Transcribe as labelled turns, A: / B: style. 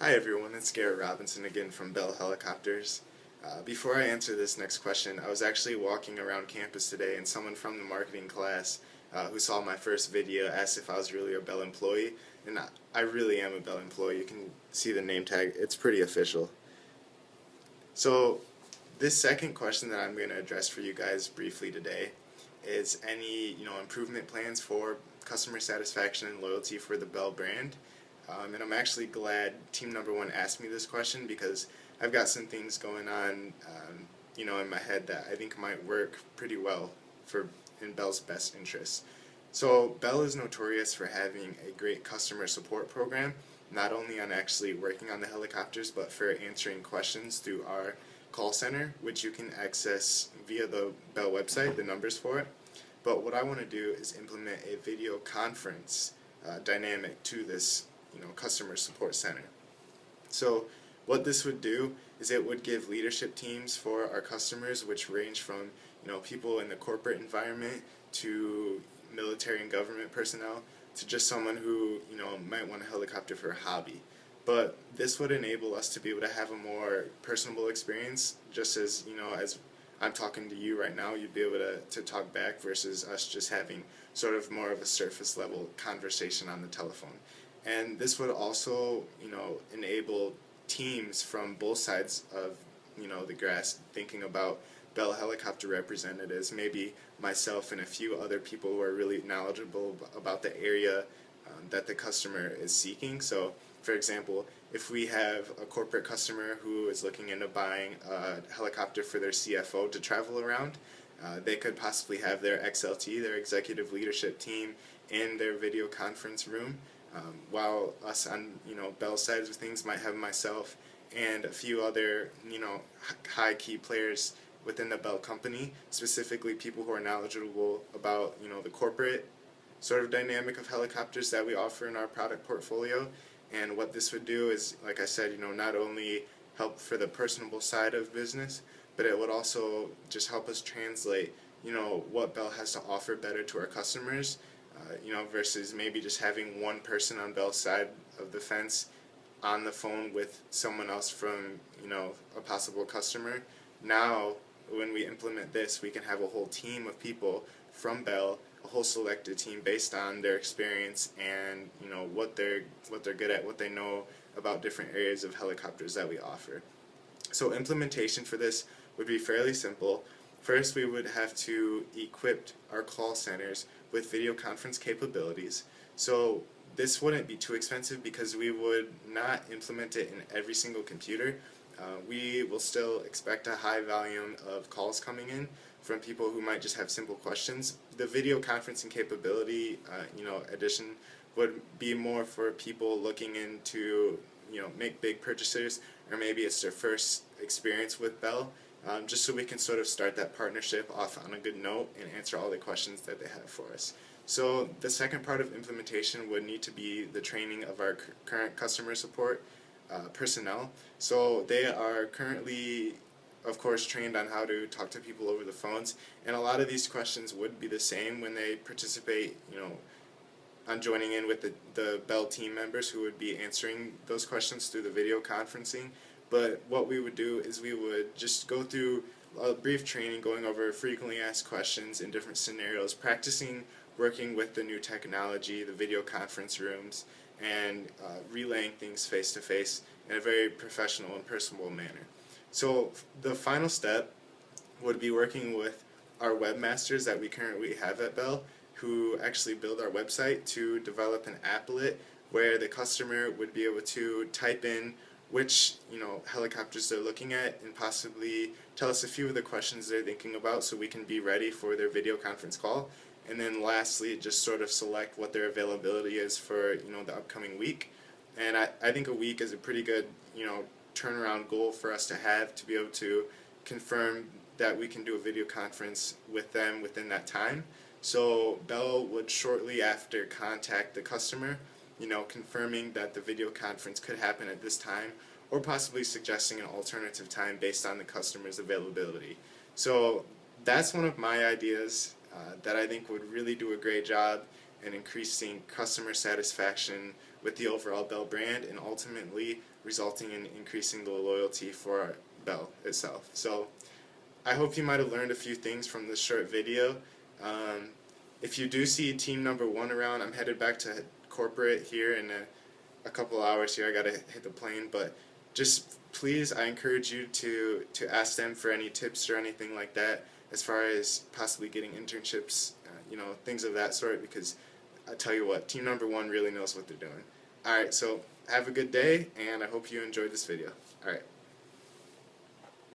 A: Hi everyone, it's Garrett Robinson again from Bell Helicopters. Before I answer this next question, I was actually walking around campus today and someone from the marketing class who saw my first video asked if I was really a Bell employee, and I really am a Bell employee. You can see the name tag, it's pretty official. So this second question that I'm going to address for you guys briefly today is any improvement plans for customer satisfaction and loyalty for the Bell brand. And I'm actually glad Team Number One asked me this question because I've got some things going on, in my head that I think might work pretty well for in Bell's best interests. So Bell is notorious for having a great customer support program, not only on actually working on the helicopters, but for answering questions through our call center, which you can access via the Bell website, the numbers for it. But what I want to do is implement a video conference dynamic to this customer support center. So what this would do is it would give leadership teams for our customers, which range from people in the corporate environment to military and government personnel to just someone who might want a helicopter for a hobby. But this would enable us to be able to have a more personable experience, just as as I'm talking to you right now, you'd be able to talk back versus us just having sort of more of a surface level conversation on the telephone. And this would also, enable teams from both sides of, the grass thinking about Bell helicopter representatives, maybe myself and a few other people who are really knowledgeable about the area that the customer is seeking. So, for example, if we have a corporate customer who is looking into buying a helicopter for their CFO to travel around, they could possibly have their XLT, their executive leadership team, in their video conference room. While us on Bell's side of things might have myself and a few other high key players within the Bell company, specifically people who are knowledgeable about the corporate sort of dynamic of helicopters that we offer in our product portfolio. And what this would do is, like I said, not only help for the personable side of business, but it would also just help us translate what Bell has to offer better to our customers. Versus maybe just having one person on Bell's side of the fence on the phone with someone else from, a possible customer. Now, when we implement this, we can have a whole team of people from Bell, a whole selected team based on their experience and, what they're good at, what they know about different areas of helicopters that we offer. So implementation for this would be fairly simple. First, we would have to equip our call centers with video conference capabilities. So this wouldn't be too expensive because we would not implement it in every single computer. We will still expect a high volume of calls coming in from people who might just have simple questions. The video conferencing capability, addition would be more for people looking into, make big purchases, or maybe it's their first experience with Bell. Just so we can sort of start that partnership off on a good note and answer all the questions that they have for us. So the second part of implementation would need to be the training of our current customer support personnel. So they are currently, of course, trained on how to talk to people over the phones, and a lot of these questions would be the same when they participate, on joining in with the Bell team members who would be answering those questions through the video conferencing. But what we would do is we would just go through a brief training going over frequently asked questions in different scenarios, practicing working with the new technology, the video conference rooms, and relaying things face to face in a very professional and personable manner. So the final step would be working with our webmasters that we currently have at Bell, who actually build our website, to develop an applet where the customer would be able to type in which helicopters they're looking at and possibly tell us a few of the questions they're thinking about so we can be ready for their video conference call. And then lastly, just sort of select what their availability is for the upcoming week. And I think a week is a pretty good turnaround goal for us to have, to be able to confirm that we can do a video conference with them within that time. So Bell would shortly after contact the customer, confirming that the video conference could happen at this time, or possibly suggesting an alternative time based on the customer's availability. So that's one of my ideas that I think would really do a great job and increasing customer satisfaction with the overall Bell brand, and ultimately resulting in increasing the loyalty for Bell itself. So I hope you might have learned a few things from this short video. If you do see team number 1 around, I'm headed back to corporate here in a couple hours here. I gotta hit the plane, but just please, I encourage you to ask them for any tips or anything like that as far as possibly getting internships, things of that sort, because I tell you what, team number 1 really knows what they're doing. Alright, so have a good day, and I hope you enjoyed this video. Alright.